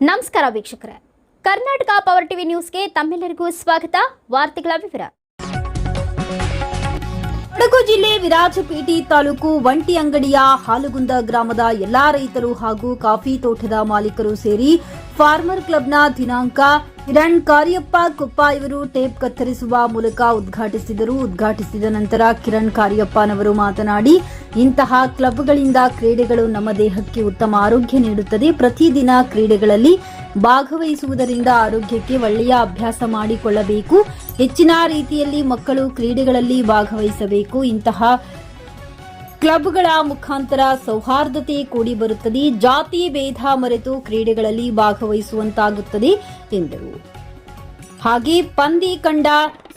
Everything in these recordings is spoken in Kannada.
ನಮಸ್ಕಾರ ವೀಕ್ಷಕರೇ, ಕರ್ನಾಟಕ ಪವರ್ ಟಿವಿ ನ್ಯೂಸ್ಗೆ ತಮ್ಮೆಲ್ಲರಿಗೂ ಸ್ವಾಗತ. ವಾರ್ತೆಗಳ ವಿವರ. ಕೊಡಗು ಜಿಲ್ಲೆ ವಿರಾಜಪೇಟೆ ತಾಲೂಕು ಒಂಟಿ ಅಂಗಡಿಯ ಹಾಲುಗುಂದ ಗ್ರಾಮದ ಎಲ್ಲಾ ರೈತರು ಹಾಗೂ ಕಾಫಿ ತೋಟದ ಮಾಲೀಕರು ಸೇರಿ ಫಾರ್ಮರ್ ಕ್ಲಬ್ನ ದಿನಾಂಕ ಕಿರಣ್ ಕಾರ್ಯಪ್ಪ ಕೊಪ್ಪ ಇವರು ಟೇಪ್ ಕತ್ತರಿಸುವ ಮೂಲಕ ಉದ್ಘಾಟಿಸಿದರು. ಉದ್ಘಾಟಿಸಿದ ನಂತರ ಕಿರಣ್ ಕಾರ್ಯಪ್ಪನವರು ಮಾತನಾಡಿ, ಇಂತಹ ಕ್ಲಬ್ಗಳಿಂದ ಕ್ರೀಡೆಗಳು ನಮ್ಮ ದೇಹಕ್ಕೆ ಉತ್ತಮ ಆರೋಗ್ಯ ನೀಡುತ್ತದೆ. ಪ್ರತಿದಿನ ಕ್ರೀಡೆಗಳಲ್ಲಿ ಭಾಗವಹಿಸುವುದರಿಂದ ಆರೋಗ್ಯಕ್ಕೆ ಒಳ್ಳೆಯ ಅಭ್ಯಾಸ ಮಾಡಿಕೊಳ್ಳಬೇಕು. ಹೆಚ್ಚಿನ ರೀತಿಯಲ್ಲಿ ಮಕ್ಕಳು ಕ್ರೀಡೆಗಳಲ್ಲಿ ಭಾಗವಹಿಸಬೇಕು. ಇಂತಹ ಕ್ಲಬ್ಗಳ ಮುಖಾಂತರ ಸೌಹಾರ್ದತೆ ಕೂಡಿ ಬರುತ್ತದೆ. ಜಾತಿ ಭೇದ ಮರೆತು ಕ್ರೀಡೆಗಳಲ್ಲಿ ಭಾಗವಹಿಸುವಂತಾಗುತ್ತದೆ ಎಂದರು. ಹಾಗೆ ಪಂದಿ ಕಂಡ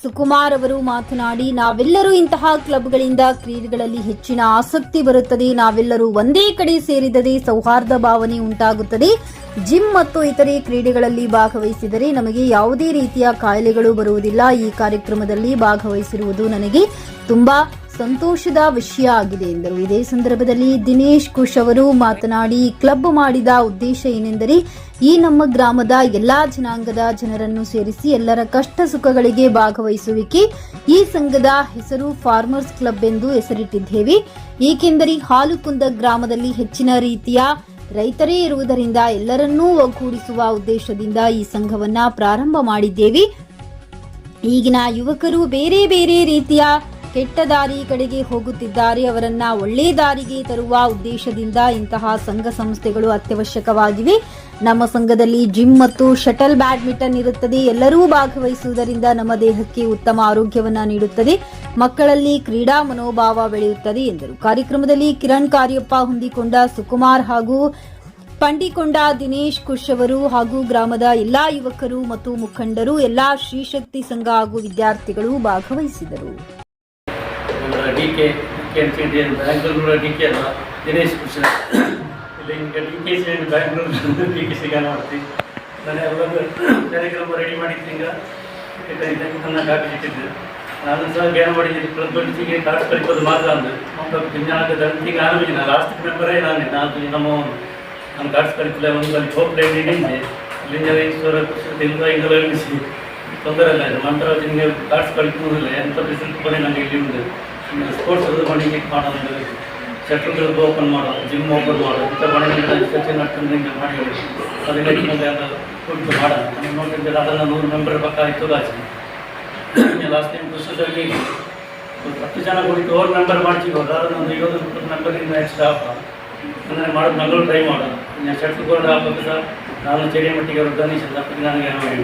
ಸುಕುಮಾರ್ ಅವರು ಮಾತನಾಡಿ, ನಾವೆಲ್ಲರೂ ಇಂತಹ ಕ್ಲಬ್ಗಳಿಂದ ಕ್ರೀಡೆಗಳಲ್ಲಿ ಹೆಚ್ಚಿನ ಆಸಕ್ತಿ ಬರುತ್ತದೆ. ನಾವೆಲ್ಲರೂ ಒಂದೇ ಕಡೆ ಸೇರಿದರೆ ಸೌಹಾರ್ದ ಭಾವನೆ ಉಂಟಾಗುತ್ತದೆ. ಜಿಮ್ ಮತ್ತು ಇತರೆ ಕ್ರೀಡೆಗಳಲ್ಲಿ ಭಾಗವಹಿಸಿದರೆ ನಮಗೆ ಯಾವುದೇ ರೀತಿಯ ಕಾಯಿಲೆಗಳು ಬರುವುದಿಲ್ಲ. ಈ ಕಾರ್ಯಕ್ರಮದಲ್ಲಿ ಭಾಗವಹಿಸಿರುವುದು ನನಗೆ ತುಂಬಾ ಸಂತೋಷದ ವಿಷಯ ಆಗಿದೆ ಎಂದರು. ಇದೇ ಸಂದರ್ಭದಲ್ಲಿ ದಿನೇಶ್ ಕುಶ್ ಅವರು ಮಾತನಾಡಿ, ಕ್ಲಬ್ ಮಾಡಿದ ಉದ್ದೇಶ ಏನೆಂದರೆ ಈ ನಮ್ಮ ಗ್ರಾಮದ ಎಲ್ಲಾ ಜನಾಂಗದ ಜನರನ್ನು ಸೇರಿಸಿ ಎಲ್ಲರ ಕಷ್ಟ ಸುಖಗಳಿಗೆ ಭಾಗವಹಿಸುವಿಕೆ. ಈ ಸಂಘದ ಹೆಸರು ಫಾರ್ಮರ್ಸ್ ಕ್ಲಬ್ ಎಂದು ಹೆಸರಿಟ್ಟಿದ್ದೇವೆ. ಏಕೆಂದರೆ ಹಾಲುಕುಂದ ಗ್ರಾಮದಲ್ಲಿ ಹೆಚ್ಚಿನ ರೀತಿಯ ರೈತರೇ ಇರುವುದರಿಂದ ಎಲ್ಲರನ್ನೂ ಒಗ್ಗೂಡಿಸುವ ಉದ್ದೇಶದಿಂದ ಈ ಸಂಘವನ್ನ ಪ್ರಾರಂಭ ಮಾಡಿದ್ದೇವೆ. ಈಗಿನ ಯುವಕರು ಬೇರೆ ಬೇರೆ ರೀತಿಯ ಕೆಟ್ಟ ದಾರಿ ಕಡೆಗೆ ಹೋಗುತ್ತಿದ್ದಾರೆ. ಅವರನ್ನ ಒಳ್ಳೆ ದಾರಿಗೆ ತರುವ ಉದ್ದೇಶದಿಂದ ಇಂತಹ ಸಂಘ ಸಂಸ್ಥೆಗಳು ಅತ್ಯವಶ್ಯಕವಾಗಿವೆ. ನಮ್ಮ ಸಂಘದಲ್ಲಿ ಜಿಮ್ ಮತ್ತು ಶಟಲ್ ಬ್ಯಾಡ್ಮಿಂಟನ್ ಇರುತ್ತದೆ. ಎಲ್ಲರೂ ಭಾಗವಹಿಸುವುದರಿಂದ ನಮ್ಮ ದೇಹಕ್ಕೆ ಉತ್ತಮ ಆರೋಗ್ಯವನ್ನ ನೀಡುತ್ತದೆ. ಮಕ್ಕಳಲ್ಲಿ ಕ್ರೀಡಾ ಮನೋಭಾವ ಬೆಳೆಯುತ್ತದೆ ಎಂದರು. ಕಾರ್ಯಕ್ರಮದಲ್ಲಿ ಕಿರಣ್ ಕಾರ್ಯಪ್ಪ, ಹೊಂದಿಕೊಂಡ ಸುಕುಮಾರ್ ಹಾಗೂ ಪಂಡಿಕೊಂಡ ದಿನೇಶ್ ಕುಶ್ ಅವರು ಹಾಗೂ ಗ್ರಾಮದ ಎಲ್ಲಾ ಯುವಕರು ಮತ್ತು ಮುಖಂಡರು, ಎಲ್ಲಾ ಶ್ರೀಶಕ್ತಿ ಸಂಘ ಹಾಗೂ ವಿದ್ಯಾರ್ಥಿಗಳು ಭಾಗವಹಿಸಿದರು. ಡಿಕೆ ಬ್ಯಾಂಗ್ಳೂರು ಡಿಕೆ ಅಲ್ಲ, ದಿನೇಶ್ ಕುಶ್ ಇಲ್ಲ. ಈಗ D K C Bangalore D K ಸಿಗ ಮಾಡ್ತೀವಿ. ನಾನು ಎಲ್ಲ ಕಾರ್ಯಕ್ರಮ ರೆಡಿ ಮಾಡಿದ್ದು. ಈಗ ನನ್ನ ಕಾಪಿ ಇಟ್ಟಿದ್ದೆ. ನಾನು ಸಹ ಜ್ಞಾನ ಮಾಡಿದ್ದೀನಿ. ಪ್ರತಿಗೆ ಕಾರ್ಡ್ ಕಲಿಪೋದು ಮಾತ್ರ ಅಂದರೆ ಜ್ಞಾನದ ಈಗ ಆರೋಗ್ಯ ಲಾಸ್ಟ್ ಮೆಂಬರೇ ನಾನು ನಮ್ಮ ಕಾರ್ಡ್ಸ್ ಕಲಿತಿಲ್ಲ. ಒಂದು ಅಲ್ಲಿ ಹೋಪ್ ಲೈಬ್ರರಿಯಿಂದ ಲಿಂಗೇಶ್ವರ ಹಿಂಗೆಲ್ಲ ಎಣಿಸಿ ತೊಂದರೆ ಇಲ್ಲ. ಇದು ನಂತರ ನಿಮಗೆ ಕಾರ್ಡ್ಸ್ ಕಲಿಪುವುದಿಲ್ಲ. ಎಂಥ ರಿಸಲ್ಟ್ ಬರೀ ನನಗೆ ಇಲ್ಲಿ ಉಂಟು. ಸ್ಪೋರ್ಟ್ಸ್ ಅದು ಮಾಡಿ ಮಾಡೋದು, ಶಟ್ಲ್ಗಳದ್ದು ಓಪನ್ ಮಾಡೋದು, ಜಿಮ್ ಓಪನ್ ಮಾಡೋದು, ಇಂಥ ಬಣ್ಣದಿಂದ ಸಚಿನ್ ಅಟ್ಟಂದಿಂದ ಮಾಡಿ ಅದೆಲ್ಲ ಕೊಟ್ಟು ಮಾಡೋದು. ನೀವು ನೋಡ್ತಿದ್ದರೆ ಅದನ್ನು 100 ಮೆಂಬರ್ ಪಕ್ಕ ಆಯಿತು. ಲಾಸ್ಟ್ ಟೈಮ್ ಪುಸ್ತಕದಲ್ಲಿ 10 ಜನ ಕುರಿತು 4 ಮೆಂಬರ್ ಮಾಡ್ತಿರೋದು. ಅದನ್ನೊಂದು 50 ಮೆಂಬರಿಂದ ಎಕ್ಸ್ಟ್ರಾ ಅಂದರೆ ಮಾಡೋದು. ನಗಲು ಟ್ರೈ ಮಾಡೋದು. ಶಟ್ಲ್ ಬೋರ್ಡ್ ಹಾಕೋದು ಸಹ ನಾನು ಚೆಡಿಯ ಮಟ್ಟಿಗೆ ಅವರು ಗಣೇಶ್ ಅಂತ ನನಗೆ ಮಾಡಿ.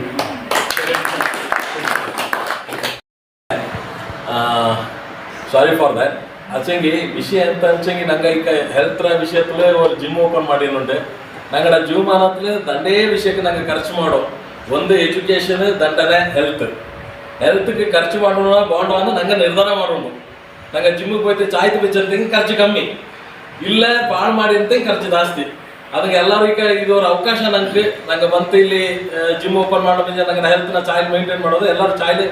Sorry for that. ಅಚ್ಚಂಗಿ ವಿಷಯ ಅಂತ ಅಂಚಂಗಿ ನಂಗೆ ಈಗ ಹೆಲ್ತ್ ವಿಷಯದಲ್ಲೇ ಒಂದು ಜಿಮ್ ಓಪನ್ ಮಾಡಿನುಂಟು. ನಂಗಡ ಜೀವಮಾನದಲ್ಲಿ ದಂಡೇ ವಿಷಯಕ್ಕೆ ನಂಗೆ ಖರ್ಚು ಮಾಡೋ ಒಂದು ಎಜುಕೇಷನ್ ದಂಡನೆ ಹೆಲ್ತ್ಗೆ ಖರ್ಚು ಮಾಡೋಣ ಬಾಂಡ್ ಅಂತ ನಂಗೆ ನಿರ್ಧಾರ ಮಾಡೋಣ. ನಂಗೆ ಜಿಮ್ಮಿಗೆ ಹೋಯ್ತು ಚಾಯ್ತು ಬೆಚ್ಚಂತ ಖರ್ಚು ಕಮ್ಮಿ ಇಲ್ಲ, ಪಾಳು ಮಾಡಿ ಅಂತ ಖರ್ಚು ಜಾಸ್ತಿ. ಅದಕ್ಕೆ ಎಲ್ಲರೂ ಈಗ ಇದೊಂದು ಅವಕಾಶ ನಂಗೆ ಬಂತು. ಇಲ್ಲಿ ಜಿಮ್ ಓಪನ್ ಮಾಡೋದ್ರಿಂದ ನಂಗೆ ಹೆಲ್ತ್ನ ಚಾಯ್ಲ್ ಮೇಂಟೈನ್ ಮಾಡೋದು. ಎಲ್ಲರೂ ಚಾಯ್ಲ್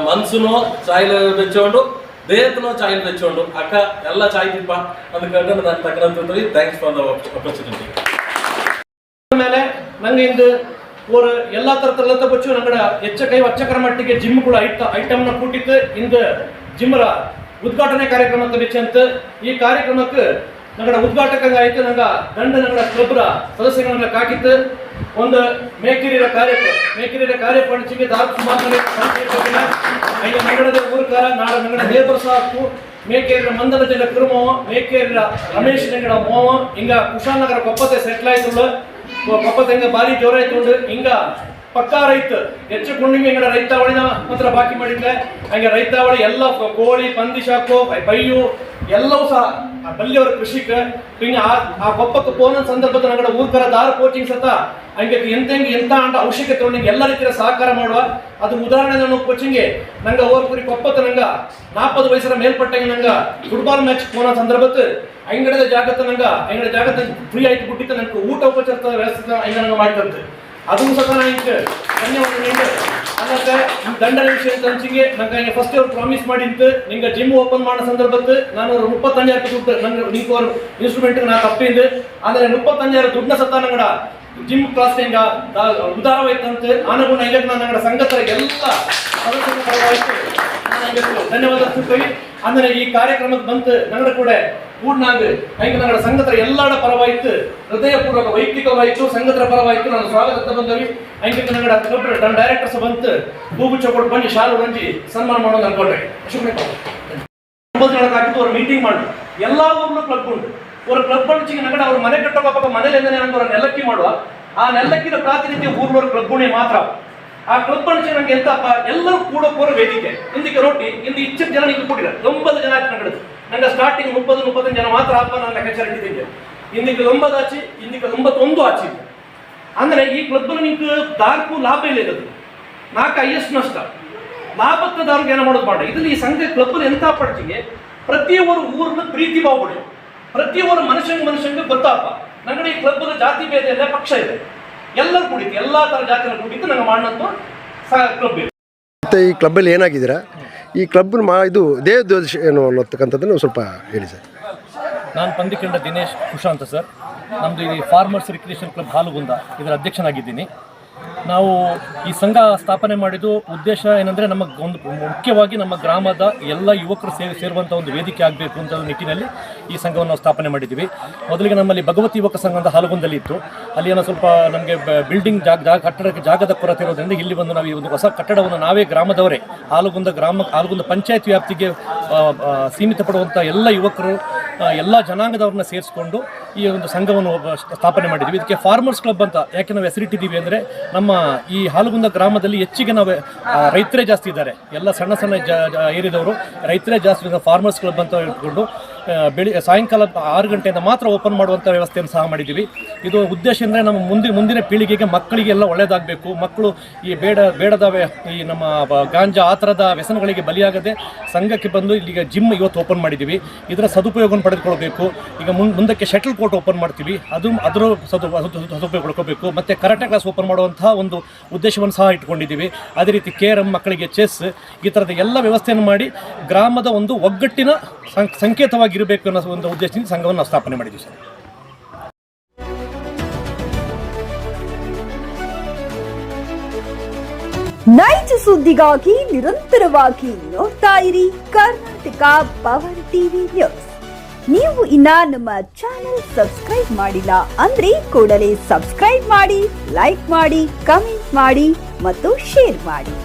ಮನ್ಸುನೋ ಚಾಯ್ಲ್ ಬೆಚ್ಚೋಂಡು, ದೇಹತನೋ ಚಾಯ್ಲ್ ಬೆಚ್ಚೋಂಡು ಅಕ್ಕ ಎಲ್ಲ ಚಾಯ್ತಿಪ್ಪ ಅಂದ್ಕೊಂಡು ನಾನು ತಕ್ಕಂತ ಥ್ಯಾಂಕ್ಸ್ ಫಾರ್ ದ ಆಪರ್ಚುನಿಟಿ. ಮೇಲೆ ನಂಗೆ ಇಂದು ஒரு எல்லா தரத்துல பச்சு நங்கட எச்சக்கை வச்சக்கர மಟ್ಟಿಗೆ ಜಿಮ್ ಕೂಡ ಐಟಮ್ನ ಕೂಟಿತ್ತು. ಇಂದು ಜಿಮ್ಮರ ಉದ್ಘಾಟನೆ ಕಾರ್ಯಕ್ರಮಕ್ಕೆ ಬೆಚ್ಚಂತ ಈ ಕಾರ್ಯಕ್ರಮಕ್ಕೆ ನಗಡ ಉದ್ಘಾಟಕ ಆಯ್ತು. ನಂಗೆ ನಗಡ ಕ್ಲಬ್ರ ಸದಸ್ಯಗಳನ್ನ ಕಾಕಿತ್ತು. ಒಂದು ಮೇಕಿರಿಯ ಕಾರ್ಯಪಡಿಸಿಗೆ ಸುಮಾರು ನಗರದ ಊರ್ಕಾರ ನಾಡ ನಗಡ ಲೇಬರ್ ಸಾಕು ಮೇಕೇರಿಯ ಮಂದಲ ಜಿಲ್ಲೆ ಕುರುಮವ ಮೇಕೇರಿಯ ರಮೇಶ್ ನಗಡ ಮೋವ ಹಿಂಗ ಕುಶಾಲನಗರ ಕೊಪ್ಪತೆ ಸೆಟ್ಲ್ ಆಯ್ತು. ಕೊಪ್ಪತೆ ಹಿಂಗ ಭಾರಿ ಜೋರ ಆಯ್ತು. ಹಿಂಗ ಪಕ್ಕಾ ರೈತ ಹೆಚ್ಚು ಕುಂಡಿಗೆ ಹಿಂಗಡ ರೈತಾವಳಿನ ಮಾತ್ರ ಬಾಕಿ ಮಾಡಿದ್ದೆ. ಹಂಗೆ ರೈತಾವಳಿ ಎಲ್ಲ ಕೋಳಿ ಪಂದಿ ಶಾಕು ಬೈಯು ಎಲ್ಲವೂ ಸಹ ಬಲ್ಲಿಯವರ ಕೃಷಿಕ ಹಿಂಗೆ ಆ ಕೊಪ್ಪಕ್ಕೆ ಪೋನ ಸಂದರ್ಭದ ನಗಡ ಊರ್ಕರ ದಾರ ಕೋಚಿಂಗ್ ಸತ ಹಂಗೆ ಎಂತ ಅಂಡ ಅವಶ್ಯಕತೆ ಉಂಟು ಎಲ್ಲ ರೀತಿಯ ಸಹಕಾರ ಮಾಡುವ. ಅದು ಉದಾಹರಣೆ ಕೋಚಿಂಗ್ಗೆ ನಂಗೆ ಓರ್ಪುರಿ ಕೊಪ್ಪತ್ತು ನಂಗೆ 40 ವಯಸ್ಸರ ಮೇಲ್ಪಟ್ಟಂಗೆ ನಂಗೆ ಫುಟ್ಬಾಲ್ ಮ್ಯಾಚ್ ಪೋನ ಸಂದರ್ಭತ್ತು ಅಂಗಡದ ಜಾಗತ್ತ ನಂಗೆ ಅಂಗಡ ಜಾಗತ್ತ ಫ್ರೀ ಆಯ್ತು ಬಿಟ್ಟಿತ್ತು. ನಂಗೆ ಊಟ ಉಪಚಾರದ ವ್ಯವಸ್ಥೆ ಹಂಗೆ ನಂಗೆ ಮಾಡ್ತಂತೆ. ಅದು ಸಹ ನಂಗೆ ಧನ್ಯವಾದ. ಅದಕ್ಕೆ ದಂಡನ ವಿಷಯ ಹಂಚಿಗೆ ನಂಗೆ ಫಸ್ಟ್ ಅವ್ರು ಪ್ರಾಮಿಸ್ ಮಾಡಿತ್ತು. ನಿಂಗೆ ಜಿಮ್ ಓಪನ್ ಮಾಡೋ ಸಂದರ್ಭದ್ದು ನಾನು 35,000 ದುಡ್ಡು ನಂಗೆ ನೀವು ಇನ್ಸ್ಟ್ರೂಮೆಂಟ್ ನಾ ತಪ್ಪಿದ್ದು. ಆದರೆ 35,000 ದುಡ್ಡನ್ನ ಸತ್ತ ನಂಗಡ ಜಿಮ್ ಕ್ಲಾಸ್ ಉದಾರವಾಯ್ತಂತ ಆನಗುಣ ಈಗ ನನ್ನ ಸಂಘದ ಎಲ್ಲ ಸದಸ್ಯರ ಪರವಾಯಿತು ಧನ್ಯವಾದ ತಿಳ್ತೀವಿ. ಅಂದ್ರೆ ಈ ಕಾರ್ಯಕ್ರಮಕ್ಕೆ ಬಂತು ನಂಗಡ ಕೂಡ ಕೂಡ್ನಾಗ ಐದು ನಂಗಡ ಸಂಘದ ಎಲ್ಲರ ಪರವಾಯಿತು ಹೃದಯಪೂರ್ವಕ ವೈಯಕ್ತಿಕವಾಯಿತು ಸಂಘದ ಪರವಾಯಿತು ನಾನು ಸ್ವಾಗತ ಬಂದವಿ. ಐದು ನಂಗಡ ನನ್ನ ಡೈರೆಕ್ಟರ್ಸ್ ಬಂತು ಹೂಗು ಚೌಕಟ್ಟು ಬನ್ನಿ ಶಾಲು ರಂಜಿ ಸನ್ಮಾನ ಮಾಡೋದು ಅನ್ಕೊಂಡ್ರೆ 9 ಜನಕ್ಕೆ ಹಾಕಿದ್ದು ಅವ್ರು ಮೀಟಿಂಗ್ ಮಾಡಿ ಎಲ್ಲಾ ಊರ್ಲು ಕ್ಲಬ್ ಉಂಟು. ಅವ್ರ ಕ್ಲಬ್ ಅಣಿಸಿಗೆ ನಗಡ ಅವ್ರ ಮನೆ ಕಟ್ಟೋಕ ಮನೇಲಿ ಅವ್ರ ನೆಲಕ್ಕಿ ಮಾಡುವ ಆ ನೆಲಕ್ಕಿನ ಪ್ರಾತಿನಿಧ್ಯ ಊರ್ಲವ್ರ ಕ್ಲಬ್ ಉಣಿ ಮಾತ್ರ. ಆ ಕ್ಲಬ್ ಅಣಿಸಿಗೆ ನಂಗೆ ಎಂತಪ್ಪ ಎಲ್ಲರೂ ಕೂಡ ವೇದಿಕೆ ಇಂದಿಗೆ ರೊಟ್ಟಿ ಇಂದು ಇಚ್ಚಿನ ಜನ ನಿಂಗೆ ಕೊಟ್ಟಿಲ್ಲ 9 ಜನ ಆಚೆ ನಗಡದು ನಂಗೆ ಸ್ಟಾರ್ಟಿಂಗ್ 30-35 ಜನ ಮಾತ್ರ ಅಪ್ಪ ನಾನು ಲೆಕ್ಕಾಚಾರ ಇಟ್ಟಿದ್ದೆ. ಇಂದಿಗೆ 9 ಆಚೆ ಇಂದಿಗೆ 91 ಆಚೆ. ಅಂದ್ರೆ ಈ ಕ್ಲಬ್ ನಿಂಗೆ ದಾರ್ಕು ಲಾಭ ಇಲ್ಲ ಇರೋದು 4 IS ನಷ್ಟ ಲಾಭಕ್ಕದಾರ್ಗೆ ಏನೋ ಮಾಡೋದು ಮಾಡ ಇದ್ರಲ್ಲಿ ಈ ಸಂಘ ಕ್ಲಬ್ ಎಂತ ಪಡ್ಚಿಗೆ ಪ್ರತಿಯೊಬ್ಬರು ಊರ್ನ ಪ್ರೀತಿ ಭಾವ ಪಡಿ ಪ್ರತಿಯೊಬ್ಬರು ಮನುಷ್ಯಂಗೆ ಗೊತ್ತಪ್ಪ ನಂಗಡೆ ಈ ಕ್ಲಬ್ ಜಾತಿ ಭೇದ ಇಲ್ಲ ಪಕ್ಷ ಇದೆ ಎಲ್ಲರೂ ಕುಡಿತು ಎಲ್ಲಾ ತರ ಜಾತಿನ ಕುಡಿತು ನಂಗೆ ಮಾಡಂತ ಕ್ಲಬ್ ಇದೆ. ಮತ್ತು ಈ ಕ್ಲಬ್ಬಲ್ಲಿ ಏನಾಗಿದ್ದೀರಾ ಈ ಕ್ಲಬ್ ಇದು ದೇವದೋಷ ಏನು ಅನ್ನೋತಕ್ಕಂಥದ್ದನ್ನು ಸ್ವಲ್ಪ ಹೇಳಿ ಸರ್. ನಾನು ಪಂದಿಕಂಡ ದಿನೇಶ್ ಕುಶಾಂತ ಸರ್. ನಮ್ಮದು ಈ ಫಾರ್ಮರ್ಸ್ ರಿಕ್ರಿಯೇಷನ್ ಕ್ಲಬ್ ಹಾಲುಗುಂದ ಇದರ ಅಧ್ಯಕ್ಷನಾಗಿದ್ದೀನಿ. ನಾವು ಈ ಸಂಘ ಸ್ಥಾಪನೆ ಮಾಡಿದ್ದು ಉದ್ದೇಶ ಏನಂದರೆ ಒಂದು ಮುಖ್ಯವಾಗಿ ನಮ್ಮ ಗ್ರಾಮದ ಎಲ್ಲ ಯುವಕರು ಸೇರುವಂಥ ಒಂದು ವೇದಿಕೆ ಆಗಬೇಕು ಅಂತ ನಿಟ್ಟಿನಲ್ಲಿ ಈ ಸಂಘವನ್ನು ನಾವು ಸ್ಥಾಪನೆ ಮಾಡಿದ್ದೀವಿ. ಮೊದಲಿಗೆ ನಮ್ಮಲ್ಲಿ ಭಗವತಿ ಯುವಕ ಸಂಘ ಅಂತ ಹಾಲುಗುಂದಲ್ಲಿ ಇತ್ತು. ಅಲ್ಲಿ ಏನೋ ಸ್ವಲ್ಪ ನಮಗೆ ಬಿಲ್ಡಿಂಗ್ ಕಟ್ಟಡಕ್ಕೆ ಜಾಗದ ಕೊರತೆ ಇರೋದ್ರಿಂದ ಇಲ್ಲಿ ಬಂದು ನಾವು ಈ ಒಂದು ಹೊಸ ಕಟ್ಟಡವನ್ನು ನಾವೇ ಗ್ರಾಮದವರೇ ಹಾಲುಗುಂದ ಪಂಚಾಯತ್ ವ್ಯಾಪ್ತಿಗೆ ಸೀಮಿತ ಪಡುವಂಥ ಎಲ್ಲ ಯುವಕರು ಎಲ್ಲ ಜನಾಂಗದವ್ರನ್ನ ಸೇರಿಸ್ಕೊಂಡು ಈ ಒಂದು ಸಂಘವನ್ನು ಸ್ಥಾಪನೆ ಮಾಡಿದ್ದೀವಿ. ಇದಕ್ಕೆ ಫಾರ್ಮರ್ಸ್ ಕ್ಲಬ್ ಅಂತ ಯಾಕೆ ನಾವು ಹೆಸರಿಟ್ಟಿದ್ದೀವಿ ಅಂದರೆ ನಮ್ಮ ಈ ಹಾಲುಗುಂದ ಗ್ರಾಮದಲ್ಲಿ ಹೆಚ್ಚಿಗೆ ನಾವು ರೈತರೇ ಜಾಸ್ತಿ ಇದ್ದಾರೆ. ಎಲ್ಲ ಸಣ್ಣ ಏರಿಯಾದವರು ರೈತರೇ ಜಾಸ್ತಿ ಇದ್ದಾರೆ. ಫಾರ್ಮರ್ಸ್ ಕ್ಲಬ್ ಅಂತ ಹೇಳ್ಕೊಂಡು ಸಾಯಂಕಾಲ 6 ಗಂಟೆಯಿಂದ ಮಾತ್ರ ಓಪನ್ ಮಾಡುವಂಥ ವ್ಯವಸ್ಥೆಯನ್ನು ಸಹ ಮಾಡಿದ್ದೀವಿ. ಇದು ಉದ್ದೇಶ ಅಂದರೆ ನಮ್ಮ ಮುಂದಿನ ಪೀಳಿಗೆಗೆ ಮಕ್ಕಳಿಗೆಲ್ಲ ಒಳ್ಳೆಯದಾಗಬೇಕು. ಮಕ್ಕಳು ಈ ಬೇಡದ ಈ ನಮ್ಮ ಗಾಂಜಾ ಆ ಥರದ ವ್ಯಸನಗಳಿಗೆ ಬಲಿಯಾಗದೆ ಸಂಘಕ್ಕೆ ಬಂದು ಇಲ್ಲಿಗೆ ಜಿಮ್ ಇವತ್ತು ಓಪನ್ ಮಾಡಿದ್ದೀವಿ. ಇದರ ಸದುಪಯೋಗವನ್ನು ಪಡೆದುಕೊಳ್ಬೇಕು. ಈಗ ಮುಂದಕ್ಕೆ ಶಟಲ್ ಕೋರ್ಟ್ ಓಪನ್ ಮಾಡ್ತೀವಿ, ಅದರ ಸದುಪಯೋಗ ಪಡ್ಕೋಬೇಕು. ಮತ್ತು ಕರಾಟೆ ಕ್ಲಾಸ್ ಓಪನ್ ಮಾಡುವಂತಹ ಒಂದು ಉದ್ದೇಶವನ್ನು ಸಹ ಇಟ್ಕೊಂಡಿದ್ದೀವಿ. ಅದೇ ರೀತಿ ಕೇರಂ, ಮಕ್ಕಳಿಗೆ ಚೆಸ್, ಈ ಥರದ ಎಲ್ಲ ವ್ಯವಸ್ಥೆಯನ್ನು ಮಾಡಿ ಗ್ರಾಮದ ಒಂದು ಒಗ್ಗಟ್ಟಿನ ಸಂಕೇತವಾಗಿರಬೇಕು ಅನ್ನೋ ಒಂದು ಉದ್ದೇಶದಿಂದ ಸಂಘವನ್ನು ನಾವು ಸ್ಥಾಪನೆ ಮಾಡಿದ್ದೀವಿ ಸರ್. ನೈಜ ಸುದ್ದಿಗಾಗಿ ನಿರಂತರವಾಗಿ ನೋಡ್ತಾ ಇರಿ ಕರ್ನಾಟಕ ಪವರ್ ಟಿವಿ ನ್ಯೂಸ್. ನೀವು ಇನ್ನ ನಮ್ಮ ಚಾನೆಲ್ ಸಬ್ಸ್ಕ್ರೈಬ್ ಮಾಡಿಲ್ಲ ಅಂದ್ರೆ ಕೂಡಲೇ ಸಬ್ಸ್ಕ್ರೈಬ್ ಮಾಡಿ, ಲೈಕ್ ಮಾಡಿ, ಕಮೆಂಟ್ ಮಾಡಿ ಮತ್ತು ಶೇರ್ ಮಾಡಿ.